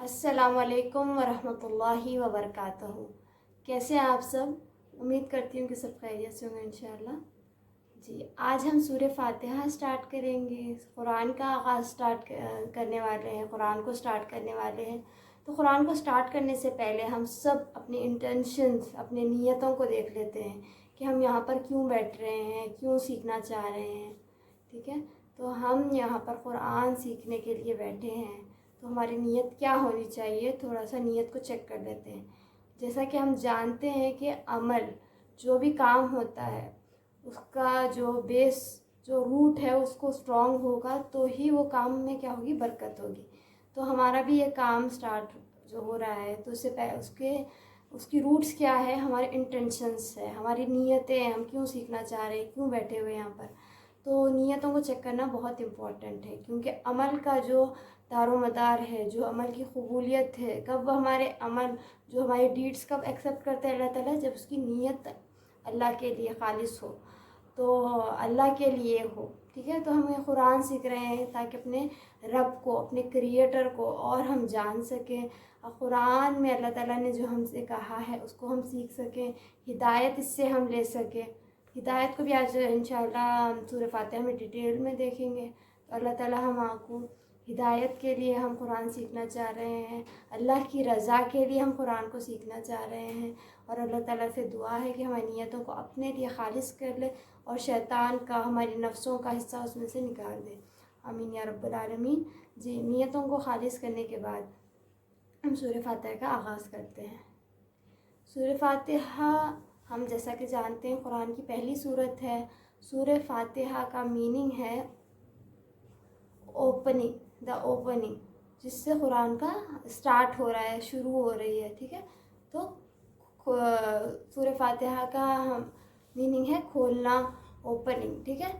السلام علیکم ورحمۃ اللہ وبرکاتہ۔ کیسے ہیں آپ سب؟ امید کرتی ہوں کہ سب خیریت سے ہوں گے انشاءاللہ۔ جی، آج ہم سورہ فاتحہ سٹارٹ کریں گے، قرآن کا آغاز سٹارٹ کرنے والے ہیں، قرآن کو سٹارٹ کرنے والے ہیں۔ تو قرآن کو سٹارٹ کرنے سے پہلے ہم سب اپنی انٹینشنز، اپنے نیتوں کو دیکھ لیتے ہیں کہ ہم یہاں پر کیوں بیٹھ رہے ہیں، کیوں سیکھنا چاہ رہے ہیں۔ ٹھیک ہے، تو ہم یہاں پر قرآن سیکھنے کے لیے بیٹھے ہیں، تو ہماری نیت کیا ہونی چاہیے؟ تھوڑا سا نیت کو چیک کر لیتے ہیں۔ جیسا کہ ہم جانتے ہیں کہ عمل، جو بھی کام ہوتا ہے، اس کا جو بیس، جو روٹ ہے، اس کو اسٹرانگ ہوگا تو ہی وہ کام میں کیا ہوگی؟ برکت ہوگی۔ تو ہمارا بھی یہ کام سٹارٹ جو ہو رہا ہے، تو اس کی روٹس کیا ہے؟ ہمارے انٹینشنس ہے، ہماری نیتیں ہیں، ہم کیوں سیکھنا چاہ رہے ہیں، کیوں بیٹھے ہوئے یہاں پر۔ تو نیتوں کو چیک کرنا بہت امپورٹنٹ ہے، کیونکہ عمل کا جو دار و مدار ہے، جو عمل کی قبولیت ہے، کب وہ ہمارے عمل، جو ہماری ڈیڈس کب ایکسیپٹ کرتے ہیں اللہ تعالیٰ؟ جب اس کی نیت اللہ کے لیے خالص ہو، تو اللہ کے لیے ہو۔ ٹھیک ہے، تو ہم یہ قرآن سیکھ رہے ہیں تاکہ اپنے رب کو، اپنے کریٹر کو اور ہم جان سکیں، اور قرآن میں اللہ تعالیٰ نے جو ہم سے کہا ہے اس کو ہم سیکھ سکیں، ہدایت اس سے ہم لے سکیں۔ ہدایت کو بھی آج انشاءاللہ سورہ فاتحہ میں ڈیٹیل میں دیکھیں گے۔ تو اللہ تعالیٰ ہم کو ہدایت کے لیے ہم قرآن سیکھنا چاہ رہے ہیں، اللہ کی رضا کے لیے ہم قرآن کو سیکھنا چاہ رہے ہیں، اور اللہ تعالیٰ سے دعا ہے کہ ہماری نیتوں کو اپنے لیے خالص کر لے اور شیطان کا، ہماری نفسوں کا حصہ اس میں سے نکال دے۔ آمین یا رب العالمین۔ جی، نیتوں کو خالص کرنے کے بعد ہم سورہ فاتحہ کا آغاز کرتے ہیں۔ سورہ فاتحہ ہم جیسا کہ جانتے ہیں قرآن کی پہلی سورت ہے۔ سورہ فاتحہ کا میننگ ہے اوپننگ، دا اوپننگ، جس سے قرآن کا سٹارٹ ہو رہا ہے، شروع ہو رہی ہے۔ ٹھیک ہے، تو سورہ فاتحہ کا میننگ ہے کھولنا، اوپننگ۔ ٹھیک ہے،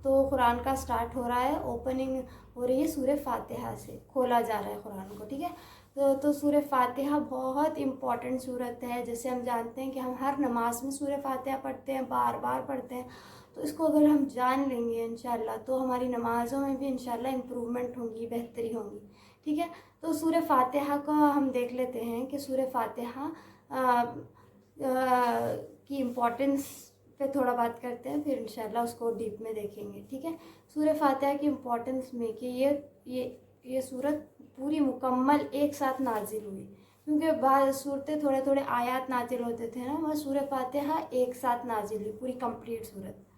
تو قرآن کا سٹارٹ ہو رہا ہے، اوپننگ ہو رہی ہے سورہ فاتحہ سے، کھولا جا رہا ہے قرآن کو۔ ٹھیک ہے، تو سورہ فاتحہ بہت امپورٹنٹ سورت ہے۔ جیسے ہم جانتے ہیں کہ ہم ہر نماز میں سورہ فاتحہ پڑھتے ہیں، بار بار پڑھتے ہیں، تو اس کو اگر ہم جان لیں گے انشاءاللہ تو ہماری نمازوں میں بھی انشاءاللہ امپرومنٹ ہوگی، بہتری ہوگی۔ ٹھیک ہے، تو سورہ فاتحہ کا ہم دیکھ لیتے ہیں کہ سورہ فاتحہ کی امپورٹنس پہ تھوڑا بات کرتے ہیں، پھر انشاءاللہ اس کو ڈیپ میں دیکھیں گے۔ ٹھیک ہے، سورہ فاتحہ کی امپورٹنس میں کہ یہ سورت پوری مکمل ایک ساتھ نازل ہوئی، کیونکہ بعض صورتیں تھوڑے تھوڑے آیات نازل ہوتے تھے نا، وہ سورہ فاتحہ ایک ساتھ نازل ہوئی، پوری کمپلیٹ سورت۔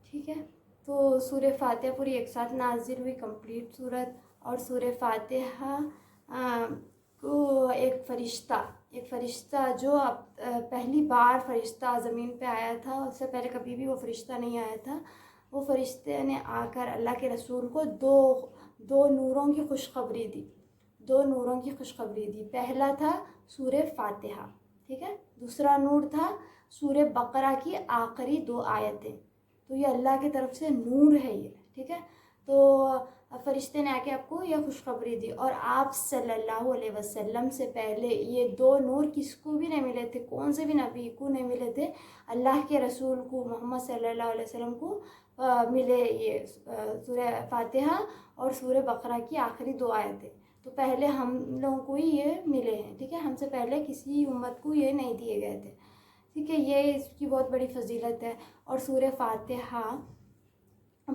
ٹھیک ہے، تو سورہ فاتحہ پوری ایک ساتھ نازل ہوئی، کمپلیٹ سورت۔ اور سورہ فاتحہ کو ایک فرشتہ جو پہلی بار فرشتہ زمین پہ آیا تھا، اس سے پہلے کبھی بھی وہ فرشتہ نہیں آیا تھا، وہ فرشتے نے آ کر اللہ کے رسول کو دو نوروں کی خوشخبری دی۔ پہلا تھا سورہ فاتحہ، ٹھیک ہے، دوسرا نور تھا سورہ بقرہ کی آخری 2 آیتیں۔ تو یہ اللہ کی طرف سے نور ہے یہ۔ ٹھیک ہے، تو فرشتے نے آ کے آپ کو یہ خوشخبری دی، اور آپ صلی اللہ علیہ وسلم سے پہلے یہ 2 نور کس کو بھی نہیں ملے تھے، کون سے بھی نبی کو نہیں ملے تھے، اللہ کے رسول کو، محمد صلی اللہ علیہ وسلم کو ملے یہ سورہ فاتحہ اور سورہ بقرہ کی آخری 2 آیتیں۔ تو پہلے ہم لوگوں کو ہی یہ ملے ہیں۔ ٹھیک ہے، ہم سے پہلے کسی امت کو یہ نہیں دیے گئے تھے۔ ٹھیک ہے، یہ اس کی بہت بڑی فضیلت ہے۔ اور سورہ فاتحہ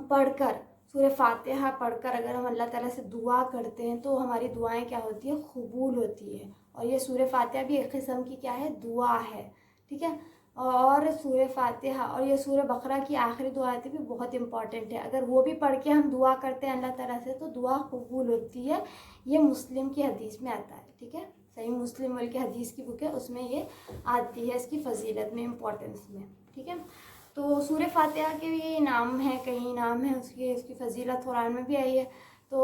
پڑھ کر اگر ہم اللہ تعالیٰ سے دعا کرتے ہیں تو ہماری دعائیں کیا ہوتی ہیں؟ قبول ہوتی ہے۔ اور یہ سورہ فاتحہ بھی ایک قسم کی کیا ہے؟ دعا ہے۔ ٹھیک ہے، اور سورہ فاتحہ اور یہ سورہ بقرہ کی آخری 2 آیتیں بھی بہت امپورٹنٹ ہے، اگر وہ بھی پڑھ کے ہم دعا کرتے ہیں اللہ تعالیٰ سے تو دعا قبول ہوتی ہے۔ یہ مسلم کی حدیث میں آتا ہے۔ ٹھیک ہے، صحیح مسلم بلکہ حدیث کی بک ہے، اس میں یہ آتی ہے، اس کی فضیلت میں، امپورٹنس میں۔ ٹھیک ہے، تو سورہ فاتحہ کے بھی نام ہے، کئی نام ہیں اس کی فضیلت قرآن میں بھی آئی ہے۔ تو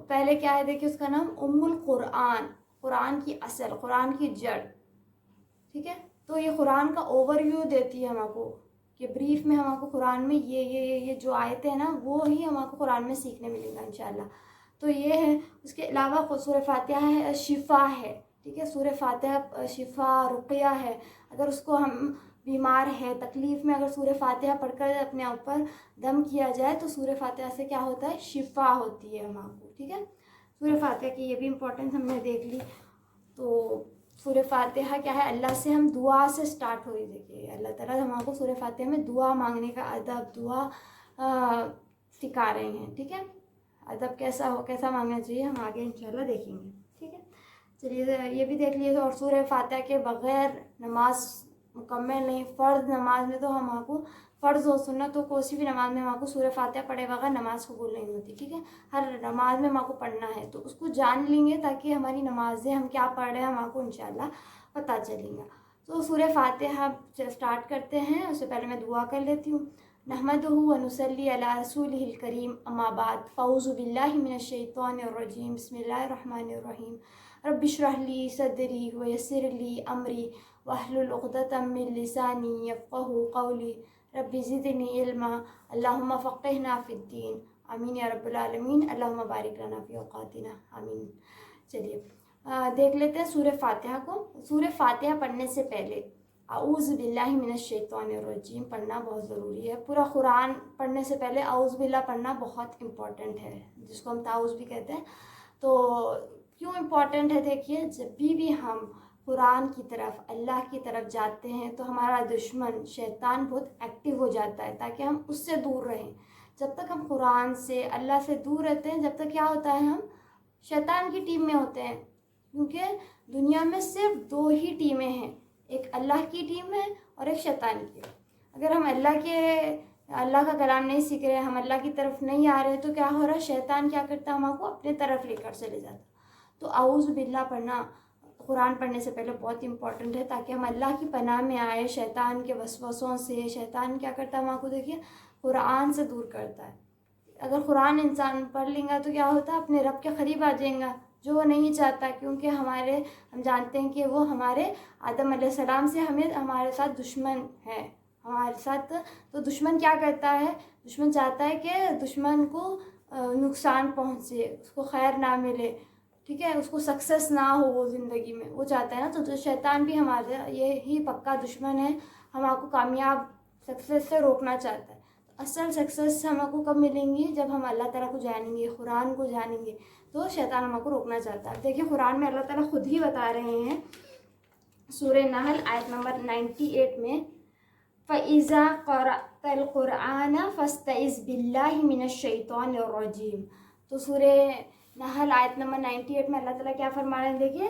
پہلے کیا ہے؟ دیکھیں، اس کا نام القرآن، قرآن کی اصل، قرآن کی جڑ۔ ٹھیک ہے، تو یہ قرآن کا اوور ویو دیتی ہے ہم کو، کہ بریف میں ہم کو قرآن میں یہ جو آیتیں ہیں نا، وہ ہی ہم کو قرآن میں سیکھنے ملے گا انشاءاللہ۔ تو یہ ہے، اس کے علاوہ سورہ فاتحہ ہے شفا ہے۔ ٹھیک ہے، سورہ فاتحہ شفا، رقیہ ہے۔ اگر اس کو ہم بیمار ہے, تکلیف میں, اگر سورہ فاتحہ پڑھ کر اپنے اوپر دم کیا جائے تو سورہ فاتحہ سے کیا ہوتا ہے, شفا ہوتی ہے ماں کو. ٹھیک ہے, سورہ فاتحہ کی یہ بھی امپورٹنس ہم نے دیکھ لی. تو سورہ فاتحہ کیا ہے, اللہ سے ہم دعا سے سٹارٹ ہوئی. دیکھیے اللہ تعالیٰ ہم کو سورہ فاتحہ میں دعا مانگنے کا ادب, دعا سکھا رہے ہیں. ٹھیک ہے, ادب کیسا ہو, کیسا مانگنا چاہیے, ہم آگے انشاءاللہ دیکھیں گے. ٹھیک ہے, چلیے یہ بھی دیکھ لیے. اور سورہ فاتحہ کے بغیر نماز مکمل نہیں. فرض نماز میں تو ہم کو فرض و سنت تو کوئی بھی نماز میں ہم کو سورہ فاتحہ پڑھے بغیر نماز قبول نہیں ہوتی. ٹھیک ہے, ہر نماز میں ہم کو پڑھنا ہے, تو اس کو جان لیں گے تاکہ ہماری نمازیں ہم کیا پڑھ رہے ہیں ہم کو انشاءاللہ پتہ چلیں گا. تو سورہ فاتحہ سٹارٹ کرتے ہیں. اس سے پہلے میں دعا کر لیتی ہوں. نحمدہ و نصلی علی رسولہ الکریم, اما بعد, فاعوذ باللہ من الشیطان الرجیم, بسم اللہ الرحمن الرحیم. رب اشرح لی صدری ویسر لی امری واحلل عقدۃ من لسانی یفقہوا قولی. رب زدنی علما, اللہم فقہنا فی الدین, آمین یا رب العالمین. اللہم بارک لنا فی اوقاتنا, آمین. چلیے دیکھ لیتے ہیں سورہ فاتحہ کو. سورہ فاتحہ پڑھنے سے پہلے اعوذ باللہ من الشیطان الرجیم پڑھنا بہت ضروری ہے. پورا قرآن پڑھنے سے پہلے اعوذ باللہ پڑھنا بہت امپورٹنٹ ہے, جس کو ہم تعوذ بھی کہتے ہیں. تو کیوں امپورٹنٹ ہے, دیکھیے جب بھی ہم قرآن کی طرف, اللہ کی طرف جاتے ہیں تو ہمارا دشمن شیطان بہت ایکٹیو ہو جاتا ہے, تاکہ ہم اس سے دور رہیں. جب تک ہم قرآن سے, اللہ سے دور رہتے ہیں, جب تک کیا ہوتا ہے, ہم شیطان کی ٹیم میں ہوتے ہیں. کیونکہ دنیا میں صرف 2 ہی ٹیمیں ہیں, ایک اللہ کی ٹیم ہے اور ایک شیطان کی. اگر ہم اللہ کا کلام نہیں سیکھ رہے, ہم اللہ کی طرف نہیں آ رہے, تو کیا ہو رہا ہے, شیطان کیا کرتا ہے, ہم کو اپنے طرف لے کر چلے جاتا. تو اعوذ باللہ پڑھنا قرآن پڑھنے سے پہلے بہت امپورٹنٹ ہے, تاکہ ہم اللہ کی پناہ میں آئے شیطان کے وسوسوں سے. شیطان کیا کرتا ہے, ہم کو دیکھیے قرآن سے دور کرتا ہے. اگر قرآن انسان پڑھ لیں گا تو کیا ہوتا ہے, اپنے رب کے قریب آ جائیں گا, جو وہ نہیں چاہتا. کیونکہ ہم جانتے ہیں کہ وہ ہمارے آدم علیہ السلام سے ہمارے ساتھ دشمن ہے, ہمارے ساتھ. تو دشمن کیا کرتا ہے, دشمن چاہتا ہے کہ دشمن کو نقصان پہنچے, اس کو خیر نہ ملے. ٹھیک ہے, اس کو سکسیس نہ ہو وہ زندگی میں, وہ چاہتا ہے نا. تو شیطان بھی ہمارے یہی پکا دشمن ہے, ہم آپ کو کامیاب سکسیس سے روکنا چاہتا ہے. اصل سکسیس ہم کو کب ملیں گی, جب ہم اللہ تعالیٰ کو جانیں گے, قرآن کو جانیں گے. تو شیطان ہم کو روکنا چاہتا ہے. دیکھیے قرآن میں اللہ تعالیٰ خود ہی بتا رہے ہیں, سورہ نحل آیت نمبر 98 میں, فَإِذَا قَرَأْتَ الْقُرْآنَ فَاسْتَعِذْ بِاللَّهِ مِنَ الشَّيْطَانِ الرَّجِيمِ. تو سورہ نحل آیت نمبر 98 میں اللہ تعالیٰ کیا فرما رہے ہیں, دیکھیے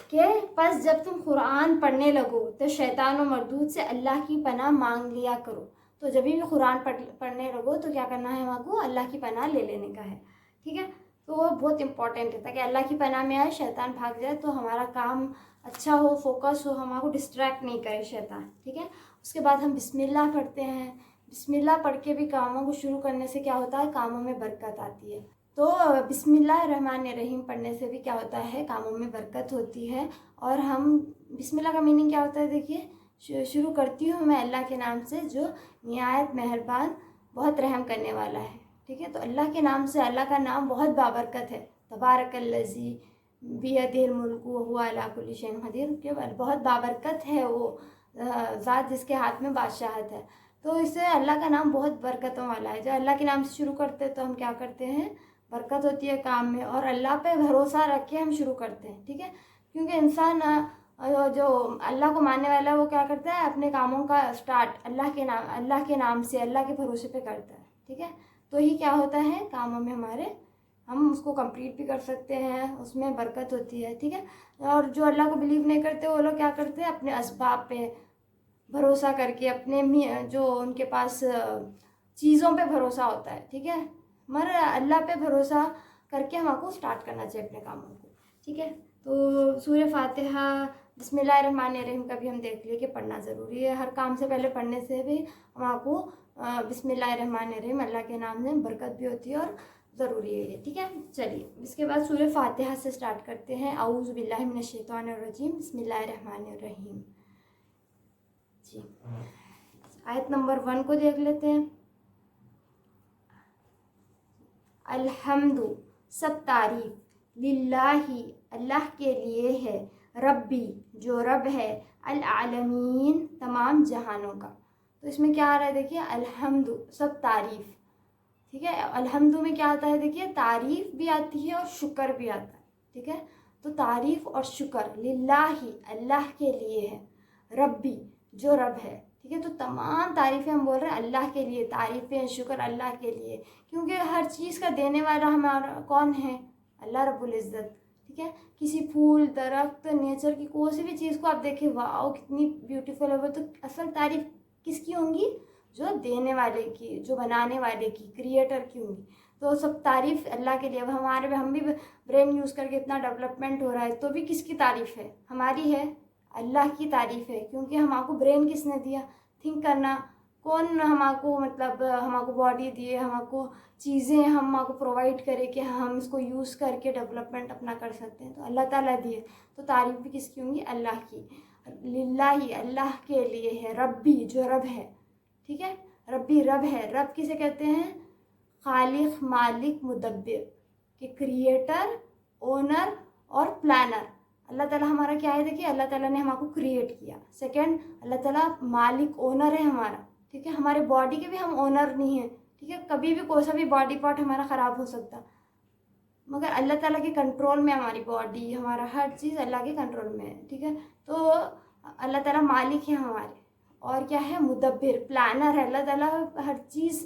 کہ پس جب تم قرآن پڑھنے لگو تو شیطان و مردود سے اللہ کی پناہ مانگ لیا کرو. تو جب بھی قرآن پڑھنے لگو تو کیا کرنا ہے, ہم کو اللہ کی پناہ لے لینے کا ہے. ٹھیک ہے, تو وہ بہت امپورٹنٹ ہے, تاکہ اللہ کی پناہ میں آئے, شیطان بھاگ جائے, تو ہمارا کام اچھا ہو, فوکس ہو, ہم کو ڈسٹریکٹ نہیں کرے شیطان. ٹھیک ہے, اس کے بعد ہم بسم اللہ پڑھتے ہیں. بسم اللہ پڑھ کے بھی کاموں کو شروع کرنے سے کیا ہوتا ہے, کاموں میں برکت آتی ہے. تو بسم اللہ الرحمن الرحیم پڑھنے سے بھی کیا ہوتا ہے, کاموں میں برکت ہوتی ہے. اور ہم بسم اللہ کا میننگ کیا ہوتا ہے, دیکھیے شروع کرتی ہوں میں اللہ کے نام سے جو نہایت مہربان بہت رحم کرنے والا ہے. ٹھیک ہے, تو اللہ کے نام سے, اللہ کا نام بہت بابرکت ہے. تبارک الذی بیدہ الملک وہو علی کل شیء قدیر, کہ بہت بابرکت ہے وہ ذات جس کے ہاتھ میں بادشاہت ہے. تو اس سے اللہ کا نام بہت برکتوں والا ہے. جب اللہ کے نام سے شروع کرتے ہیں تو ہم کیا کرتے ہیں, برکت ہوتی ہے کام میں, اور اللہ پہ بھروسہ رکھ کے ہم شروع کرتے ہیں. ٹھیک ہے, کیونکہ انسان جو اللہ کو ماننے والا ہے وہ کیا کرتا ہے, اپنے کاموں کا سٹارٹ اللہ کے نام سے, اللہ کے بھروسے پہ کرتا ہے. ٹھیک ہے, تو ہی کیا ہوتا ہے, کاموں میں ہمارے ہم اس کو کمپلیٹ بھی کر سکتے ہیں, اس میں برکت ہوتی ہے. ٹھیک ہے, اور جو اللہ کو بلیو نہیں کرتے وہ لوگ کیا کرتے ہیں, اپنے اسباب پہ بھروسہ کر کے, اپنے جو ان کے پاس چیزوں پہ بھروسہ ہوتا ہے. ٹھیک ہے, مگر اللہ پہ بھروسہ کر کے ہم کو سٹارٹ کرنا چاہیے اپنے کاموں کو. ٹھیک ہے, تو سورہ فاتحہ بسم اللہ الرحمن الرحیم کا بھی ہم دیکھ لیے کہ پڑھنا ضروری ہے. ہر کام سے پہلے پڑھنے سے بھی ہم کو بسم اللہ الرحمن الرحیم, اللہ کے نام میں برکت بھی ہوتی ہے اور ضروری ہے یہ. ٹھیک ہے, چلیے اس کے بعد سورہ فاتحہ سے سٹارٹ کرتے ہیں. اعوذ باللہ من الشیطان الرجیم, بسم اللہ الرحمن الرحیم. جی, آیت نمبر 1 کو دیکھ لیتے ہیں. الحمد, سب تعریف, للہ, اللہ کے لیے ہے, ربی, جو رب ہے, العالمین تمام جہانوں کا. تو اس میں کیا آ رہا ہے دیکھیے الحمد سب تعریف. ٹھیک ہے, الحمد میں کیا آتا ہے دیکھیے تعریف بھی آتی ہے اور شکر بھی آتا ہے. ٹھیک ہے, تو تعریف اور شکر للہ اللہ کے لیے ہے, ربی جو رب ہے. ٹھیک ہے, تو تمام تعریفیں ہم بول رہے ہیں اللہ کے لیے, تعریفیں شکر اللہ کے لیے, کیونکہ ہر چیز کا دینے والا ہمارا کون ہے؟ اللہ رب العزت. ٹھیک ہے, کسی پھول درخت نیچر کی کوئی سی بھی چیز کو آپ دیکھیں واؤ کتنی بیوٹیفل ہے وہ, تو اصل تعریف کس کی ہوں گی؟ جو دینے والے کی, جو بنانے والے کی, کریٹر کی ہوں گی. تو سب تعریف اللہ کے لیے. ہم بھی برین یوز کر کے اتنا ڈیولپمنٹ ہو رہا ہے تو بھی کس کی تعریف ہے؟ ہماری ہے, اللہ کی تعریف ہے. کیونکہ ہم کو برین کس نے دیا؟ تھنک کرنا. کون ہم کو مطلب ہم کو باڈی دیے, ہم کو چیزیں ہم کو پرووائڈ کرے کہ ہم اس کو یوز کر کے ڈیولپمنٹ اپنا کر سکتے ہیں, تو اللہ تعالیٰ دیے. تو تعریف بھی کس کی ہوں گی؟ اللہ کی. للہ اللہ کے لیے ہے, ربی جو رب ہے. ٹھیک ہے, ربی رب ہے. رب کسے کہتے ہیں؟ خالق مالک مدبر, کہ کریٹر اونر اور پلانر. اللہ تعالیٰ ہمارا کیا ہے دیکھیے, اللہ تعالیٰ نے ہم کو کریٹ کیا. سیکنڈ, اللہ تعالیٰ مالک اونر ہے ہمارا. ٹھیک ہے, ہمارے باڈی کے بھی ہم اونر نہیں ہیں. ٹھیک ہے, کبھی بھی کوئی سا بھی باڈی پارٹ ہمارا خراب ہو سکتا, مگر اللہ تعالیٰ کے کنٹرول میں ہماری باڈی, ہمارا ہر چیز اللہ کے کنٹرول میں ہے. ٹھیک ہے, تو اللہ تعالیٰ مالک ہے ہمارے. اور کیا ہے؟ مدبر, پلانر ہے. اللہ تعالیٰ ہر چیز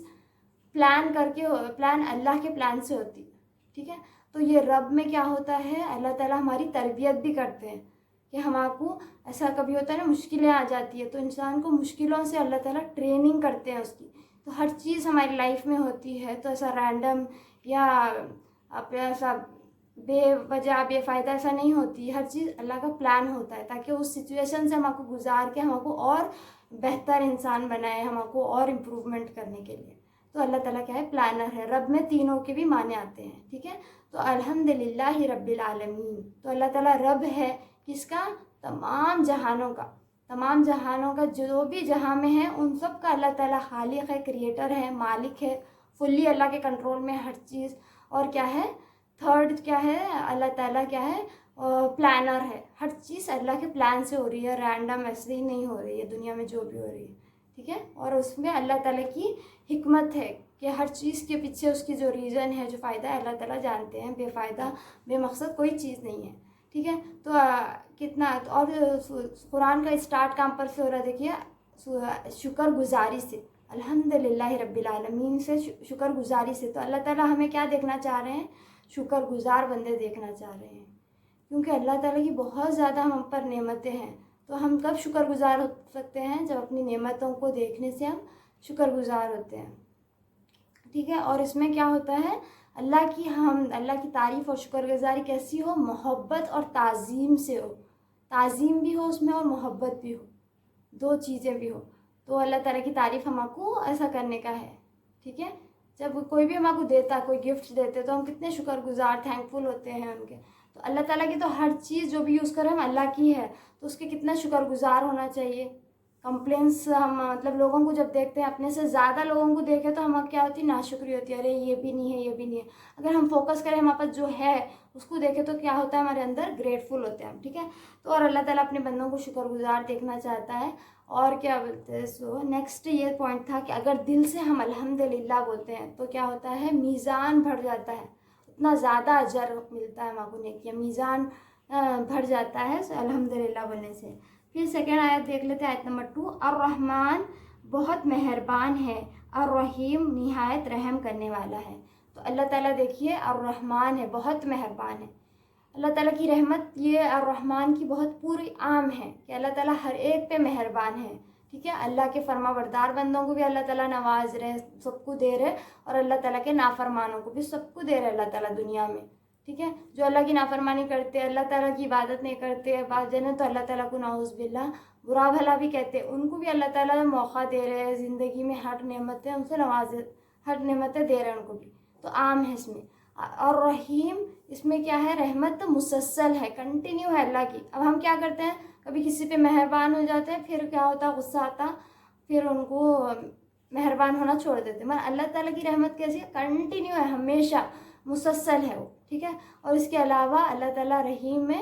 پلان کر کے, پلان اللہ کے پلان سے ہوتی ہے. ٹھیک ہے, تو یہ رب میں کیا ہوتا ہے؟ اللہ تعالیٰ ہماری تربیت بھی کرتے ہیں کہ ہم کو ایسا کبھی ہوتا ہے نا مشکلیں آ جاتی ہے, تو انسان کو مشکلوں سے اللہ تعالیٰ ٹریننگ کرتے ہیں اس کی. تو ہر چیز ہماری لائف میں ہوتی ہے, تو ایسا رینڈم یا ایسا بے وجہ بے فائدہ ایسا نہیں ہوتی. ہر چیز اللہ کا پلان ہوتا ہے تاکہ اس سچویشن سے ہم کو گزار کے ہم کو اور بہتر انسان بنائے, ہم کو اور امپروومنٹ کرنے کے لیے. تو اللہ تعالیٰ کیا ہے؟ پلانر ہے. رب میں تینوں کے بھی معنی آتے ہیں. ٹھیک ہے, تو الحمدللہ رب العالمین. تو اللہ تعالیٰ رب ہے کس کا؟ تمام جہانوں کا. تمام جہانوں کا جو بھی جہاں میں ہے ان سب کا اللہ تعالیٰ خالق ہے, کریٹر ہے, مالک ہے. فلی اللہ کے کنٹرول میں ہر چیز. اور کیا ہے؟ تھرڈ کیا ہے؟ اللہ تعالیٰ کیا ہے؟ پلانر ہے. ہر چیز اللہ کے پلان سے ہو رہی ہے, رینڈم ایسے ہی نہیں ہو رہی ہے دنیا میں جو بھی ہو رہی ہے. ٹھیک ہے, اور اس میں اللہ تعالیٰ کی حکمت ہے کہ ہر چیز کے پیچھے اس کی جو ریزن ہے, جو فائدہ ہے, اللہ تعالیٰ جانتے ہیں. بے فائدہ بے مقصد کوئی چیز نہیں ہے. ٹھیک ہے, تو کتنا, اور قرآن کا اسٹارٹ کہاں پر سے ہو رہا ہے دیکھیے, شکر گزاری سے. الحمدللہ رب العالمین سے, شکر گزاری سے. تو اللہ تعالیٰ ہمیں کیا دیکھنا چاہ رہے ہیں؟ شکر گزار بندے دیکھنا چاہ رہے ہیں. کیونکہ اللہ تعالیٰ کی بہت زیادہ ہم پر نعمتیں ہیں. تو ہم کب شکر گزار ہو سکتے ہیں؟ جب اپنی نعمتوں کو دیکھنے سے ہم شکر گزار ہوتے ہیں. ٹھیک ہے, اور اس میں کیا ہوتا ہے؟ اللہ کی تعریف اور شکر گزاری کیسی ہو؟ محبت اور تعظیم سے ہو. تعظیم بھی ہو اس میں اور محبت بھی ہو, دو چیزیں بھی ہو. تو اللہ تعالیٰ کی تعریف ہم کو ایسا کرنے کا ہے. ٹھیک ہے, جب کوئی بھی ہم کو دیتا, کوئی گفٹ دیتے تو ہم کتنے شکر گزار, تھینکفل ہوتے ہیں ان کے. تو اللہ تعالیٰ کی تو ہر چیز جو بھی یوز کریں ہم اللہ کی ہے, تو اس کے کتنا شکر گزار ہونا چاہیے. کمپلینس ہم مطلب لوگوں کو جب دیکھتے ہیں, اپنے سے زیادہ لوگوں کو دیکھیں تو ہمیں کیا ہوتی ہے؟ ناشکری ہوتی ہے. ارے یہ بھی نہیں ہے, یہ بھی نہیں ہے. اگر ہم فوکس کریں ہمارے پاس جو ہے اس کو دیکھیں تو کیا ہوتا ہے؟ ہمارے اندر گریٹفل ہوتے ہیں ہم. ٹھیک ہے, تو اور اللہ تعالیٰ اپنے بندوں کو شکر گزار دیکھنا چاہتا ہے. اور کیا بولتے ہیں, سو نیکسٹ یہ پوائنٹ تھا کہ اگر دل سے ہم الحمدللہ بولتے ہیں تو کیا ہوتا ہے؟ میزان بڑھ جاتا ہے, اتنا زیادہ اجر ملتا ہے ہم کو نیکیاں, میزان بڑھ جاتا ہے الحمدللہ بولنے سے. پھر سیکنڈ آیت دیکھ لیتے ہیں, آیت نمبر 2. الرحمن بہت مہربان ہے, الرحیم نہایت رحم کرنے والا ہے. تو اللہ تعالیٰ دیکھیے الرحمن ہے, بہت مہربان ہے. اللہ تعالیٰ کی رحمت یہ الرحمن کی بہت پوری عام ہے کہ اللہ تعالیٰ ہر ایک پہ مہربان ہے. ٹھیک ہے, اللہ کے فرما بردار بندوں کو بھی اللہ تعالیٰ نواز رہے, سب کو دے رہے, اور اللہ تعالیٰ کے نافرمانوں کو بھی سب کو دے رہے اللہ تعالیٰ دنیا میں. ٹھیک ہے, جو اللہ کی نافرمانی کرتے, اللہ تعالیٰ کی عبادت نہیں کرتے, بعض جن تو اللہ تعالیٰ کو نعوذ باللہ برا بھلا بھی کہتے, ان کو بھی اللہ تعالیٰ موقع دے رہے ہیں زندگی میں, ہر نعمتیں ان سے نواز, ہر نعمتیں دے رہے ہیں ان کو بھی. تو عام ہے اس میں. اور رحیم اس میں کیا ہے؟ رحمت مسلسل ہے, کنٹینیو ہے اللہ کی. اب ہم کیا کرتے ہیں, کبھی کسی پہ مہربان ہو جاتے ہیں, پھر کیا ہوتا ہے؟ غصہ آتا, پھر ان کو مہربان ہونا چھوڑ دیتے. مگر اللہ تعالیٰ کی رحمت کیسی ہے؟ کنٹینیو ہے, ہمیشہ مسلسل ہے وہ. ٹھیک ہے, اور اس کے علاوہ اللہ تعالیٰ رحیم میں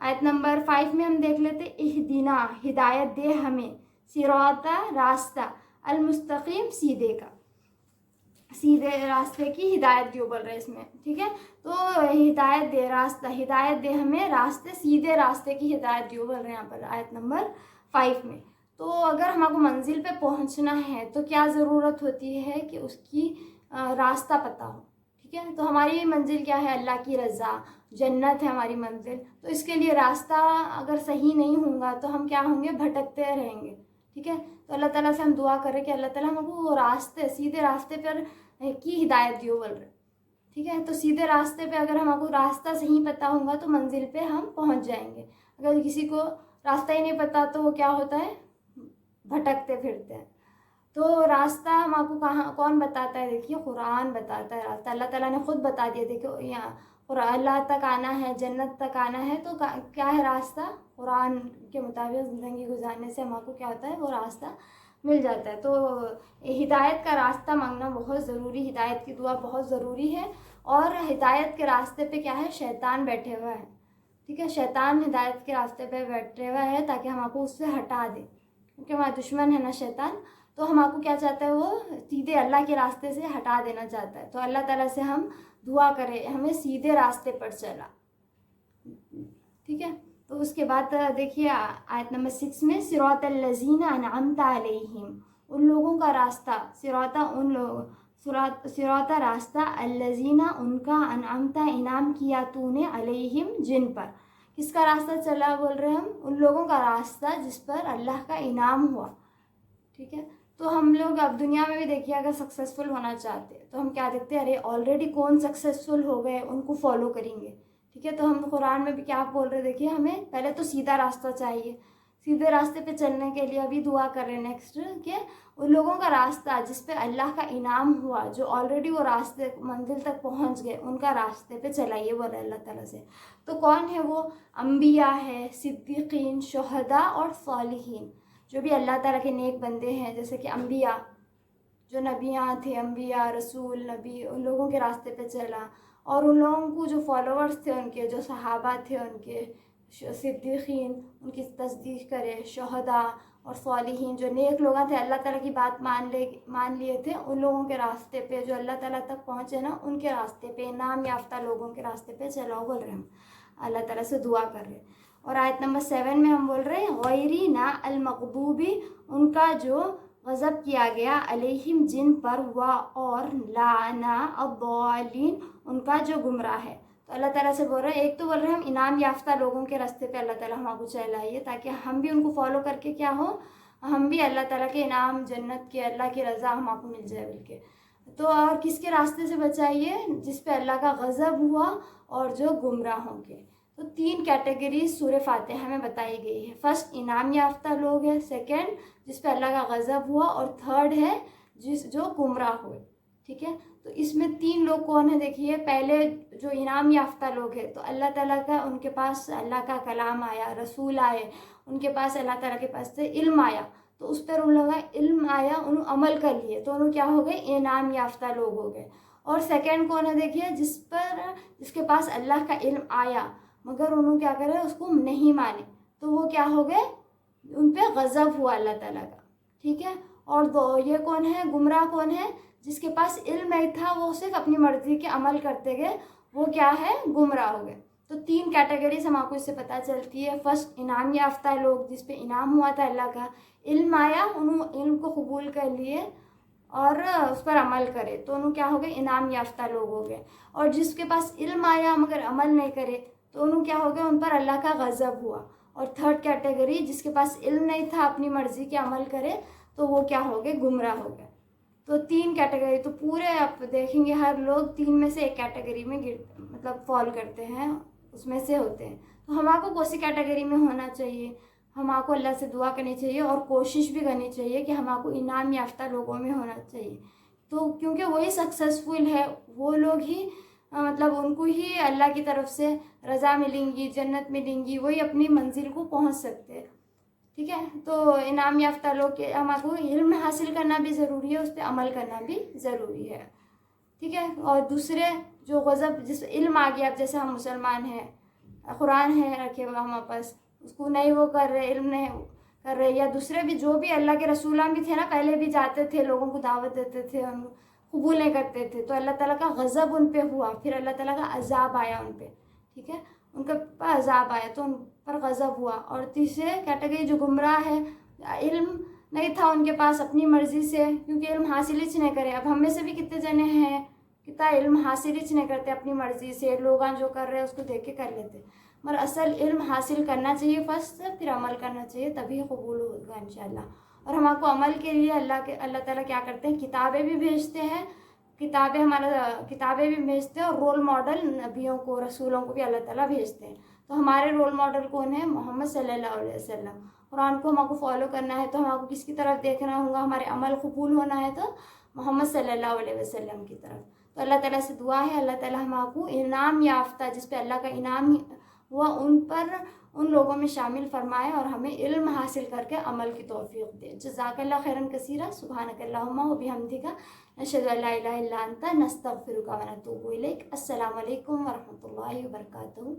آیت نمبر 5 میں ہم دیکھ لیتے اہدنا، ہدایت دے ہمیں، صراط راستہ، المستقیم سیدھے کا، سیدھے راستے کی ہدایت جو بول رہے اس میں، ٹھیک ہے. تو ہدایت دے راستہ، ہدایت دے ہمیں راستے، سیدھے راستے کی ہدایت جو بول رہے ہیں یہاں پر آیت نمبر 5 میں. تو اگر ہم کو منزل پہ پہنچنا ہے تو کیا ضرورت ہوتی ہے کہ اس کی راستہ پتہ ہو، ٹھیک ہے. تو ہماری منزل کیا ہے؟ اللہ کی رضا، جنت ہے ہماری منزل. تو اس کے لیے راستہ اگر صحیح نہیں ہوگا تو ہم کیا ہوں گے؟ بھٹکتے رہیں گے، ٹھیک ہے. تو اللہ تعالیٰ سے ہم دعا کریں کہ اللہ تعالیٰ ہم کو وہ راستے، سیدھے راستے پر کی ہدایت دیو بول رہے، ٹھیک ہے. تو سیدھے راستے پہ اگر ہم کو راستہ صحیح پتہ ہوگا تو منزل پہ ہم پہنچ جائیں گے. اگر کسی کو راستہ ہی نہیں پتہ تو وہ کیا ہوتا ہے؟ بھٹکتے پھرتے ہیں. تو راستہ ہم آپ کو کہاں کون بتاتا ہے؟ دیکھیے قرآن بتاتا ہے راستہ. اللہ تعالیٰ نے خود بتا دیا تھے کہ یہاں اللہ تک آنا ہے، جنت تک آنا ہے. تو کیا ہے راستہ؟ قرآن کے مطابق زندگی گزارنے سے ہم آپ کو کیا ہوتا ہے؟ وہ راستہ مل جاتا ہے. تو ہدایت کا راستہ مانگنا بہت ضروری، ہدایت کی دعا بہت ضروری ہے. اور ہدایت کے راستے پہ کیا ہے؟ شیطان بیٹھے ہوا ہے، ٹھیک ہے. شیطان ہدایت کے راستے پہ بیٹھے ہوا ہے تاکہ ہم آپ کو اس سے ہٹا دے، کیونکہ ہمارا دشمن ہے نا شیطان. تو ہم آپ کو کیا چاہتا ہے؟ وہ سیدھے اللہ کے راستے سے ہٹا دینا چاہتا ہے. تو اللہ تعالیٰ سے ہم دعا کریں ہمیں سیدھے راستے پر چلا، ٹھیک ہے. تو اس کے بعد دیکھیے آیت نمبر 6 میں صراط الذین انعمت علیہم، ان لوگوں کا راستہ، صراط ان لوگ، صراط راستہ، الذین ان کا، انعمت انعام کیا تو نے، علیہم جن پر. کس کا راستہ چلا بول رہے ہیں ہم؟ ان لوگوں کا راستہ جس پر اللہ کا انعام ہوا، ٹھیک ہے. تو ہم لوگ اب دنیا میں بھی دیکھیے اگر سکسیزفل ہونا چاہتے ہیں تو ہم کیا دیکھتے ہیں؟ ارے آلریڈی کون سکسیزفل ہو گئے، ان کو فالو کریں گے، ٹھیک ہے. تو ہم قرآن میں بھی کیا بول رہے؟ دیکھیے ہمیں پہلے تو سیدھا راستہ چاہیے. سیدھے راستے پہ چلنے کے لیے ابھی دعا کر رہے ہیں نیکسٹ کہ ان لوگوں کا راستہ جس پہ اللہ کا انعام ہوا، جو آلریڈی وہ راستے منزل تک پہنچ گئے، ان کا راستے پہ چلائیے بولے اللہ تعالیٰ سے. تو کون ہے وہ؟ انبیاء ہے، صدیقین، شہداء اور صالحین، جو بھی اللہ تعالیٰ کے نیک بندے ہیں. جیسے کہ انبیاء، جو نبیاں تھے، انبیاء، رسول، نبی، ان لوگوں کے راستے پہ چلا. اور ان لوگوں کو جو فالوورز تھے ان کے، جو صحابہ تھے ان کے، صدیقین، ان کی تصدیق کرے، شہداء اور صالحین، جو نیک لوگ تھے، اللہ تعالیٰ کی بات مان لیے تھے، ان لوگوں کے راستے پہ جو اللہ تعالیٰ تک پہنچے نا، ان کے راستے پہ، انعام یافتہ لوگوں کے راستے پہ چلاؤ بول رہے ہیں. ہم اللہ تعالیٰ سے دعا کر رہے ہیں. اور آیت نمبر 7 میں ہم بول رہے ہیں غیری نا المغضوبی، ان کا جو غضب کیا گیا، علیہم جن پر، اور لانا الضالین، ان کا جو گمراہ ہے. تو اللہ تعالیٰ سے بول رہے ہیں، ایک تو بول رہے ہیں ہم انعام یافتہ لوگوں کے راستے پہ اللہ تعالیٰ ہم کو چلائیے تاکہ ہم بھی ان کو فالو کر کے کیا ہو، ہم بھی اللہ تعالیٰ کے انعام، جنت کے، اللہ کی رضا ہم آپ کو مل جائے بول کے. تو اور کس کے راستے سے بچائیے؟ جس پہ اللہ کا غضب ہوا اور جو گمراہ ہوں گے. تو 3 کیٹیگریز سورہ فاتحہ میں بتائی گئی ہے. فرسٹ انعام یافتہ لوگ ہیں، سیکنڈ جس پہ اللہ کا غضب ہوا، اور تھرڈ ہے جو گمراہ ہوئے، ٹھیک ہے. تو اس میں 3 لوگ کون ہیں؟ دیکھیے پہلے جو انعام یافتہ لوگ ہیں تو اللہ تعالیٰ کا، ان کے پاس اللہ کا کلام آیا، رسول آئے، ان کے پاس اللہ تعالیٰ کے پاس سے علم آیا، تو اس پر ان لوگوں کا علم آیا، انہوں عمل کر لیے، تو انہوں کیا ہو گئے؟ انعام یافتہ لوگ ہو گئے. اور سیکنڈ کون ہے؟ دیکھیے جس کے پاس اللہ کا علم آیا مگر انہوں کیا کرے؟ اس کو نہیں مانے، تو وہ کیا ہو گئے؟ ان پہ غضب ہوا اللہ تعالیٰ کا، ٹھیک ہے. اور یہ کون ہے؟ گمراہ کون ہے؟ جس کے پاس علم نہیں تھا، وہ صرف اپنی مرضی کے عمل کرتے گئے، وہ کیا ہے؟ گمراہ ہو گئے. تو 3 کیٹیگریز ہم آپ کو اس سے پتہ چلتی ہے. فرسٹ انعام یافتہ لوگ جس پہ انعام ہوا تھا اللہ کا، علم آیا، انہوں علم کو قبول کر لیے اور اس پر عمل کرے، تو انہوں کیا ہو گئے؟ انعام یافتہ لوگ ہو گئے. اور جس کے پاس علم آیا مگر عمل نہیں کرے تو انہوں کیا ہو گئے؟ ان پر اللہ کا غضب ہوا. اور تھرڈ کیٹیگری جس کے پاس علم نہیں تھا، اپنی مرضی کے عمل کرے، تو وہ کیا ہو گئے؟ گمراہ ہو گئے. تو 3 کیٹیگری، تو پورے آپ دیکھیں گے ہر لوگ 3 میں سے ایک کیٹیگری میں مطلب فال کرتے ہیں، اس میں سے ہوتے ہیں. تو ہمارے کو کون سی کیٹیگری میں ہونا چاہیے؟ ہمارے کو اللہ سے دعا کرنی چاہیے اور کوشش بھی کرنی چاہیے کہ ہمارے کو انعام یافتہ لوگوں میں ہونا چاہیے. تو کیونکہ وہی سکسیزفل ہے، وہ لوگ ہی مطلب ان کو ہی اللہ کی طرف سے رضا ملیں گی، جنت ملیں گی، وہی اپنی منزل کو پہنچ سکتے ہیں، ٹھیک ہے. تو انعام یافتہ لوگ کے ہمارے کو علم حاصل کرنا بھی ضروری ہے، اس پہ عمل کرنا بھی ضروری ہے، ٹھیک ہے. اور دوسرے جو غضب، جس علم آ گیا، اب جیسے ہم مسلمان ہیں قرآن ہے رکھے ہوا ہمارے پاس، اس کو نہیں وہ کر رہے، علم نہیں کر رہے، یا دوسرے بھی جو بھی اللہ کے رسولان بھی تھے نا، پہلے بھی جاتے تھے، لوگوں کو دعوت دیتے تھے، ان کو قبول نہیں کرتے تھے، تو اللہ تعالیٰ کا غضب ان پہ ہوا، پھر اللہ تعالیٰ کا عذاب آیا ان پہ، ٹھیک ہے، ان کے پر عذاب آیا تو ان پر غضب ہوا۔ اور تیسرے کیٹیگری جو گمراہ ہے، علم نہیں تھا ان کے پاس اپنی مرضی سے، کیونکہ علم حاصل ہی نہیں کرے۔ اب ہم میں سے بھی کتنے جنے ہیں کتنا علم حاصل ہی نہیں کرتے اپنی مرضی سے، لوگ جو کر رہے ہیں اس کو دیکھ کے کر لیتے، مگر اصل علم حاصل کرنا چاہیے فرسٹ، پھر عمل کرنا چاہیے، تبھی قبول ہوگا انشاءاللہ۔ اور ہم کو عمل کے لیے اللہ تعالیٰ کیا کرتے ہیں، کتابیں بھی بھیجتے ہیں، کتابیں بھی بھیجتے ہیں، اور رول ماڈل نبیوں کو، رسولوں کو بھی اللہ تعالیٰ بھیجتے ہیں۔ تو ہمارے رول ماڈل کون ہے؟ محمد صلی اللہ علیہ وسلم۔ قرآن کو ہم کو فالو کرنا ہے تو ہم کو کس کی طرف دیکھنا ہوگا؟ ہمارے عمل قبول ہونا ہے تو محمد صلی اللہ علیہ وسلم کی طرف۔ تو اللہ تعالیٰ سے دعا ہے اللہ تعالیٰ ہم کو انعام یافتہ، جس پہ اللہ کا انعام ہوا، ان لوگوں میں شامل فرمائے، اور ہمیں علم حاصل کر کے عمل کی توفیق دے۔ جزاک اللہ خیرا کثیرا، سبحانک اللہم و بحمدک، نشہد ان لا الہ الا انت، نستغفرک و نتوب الیک۔ السلام علیکم ورحمۃ اللہ وبرکاتہ۔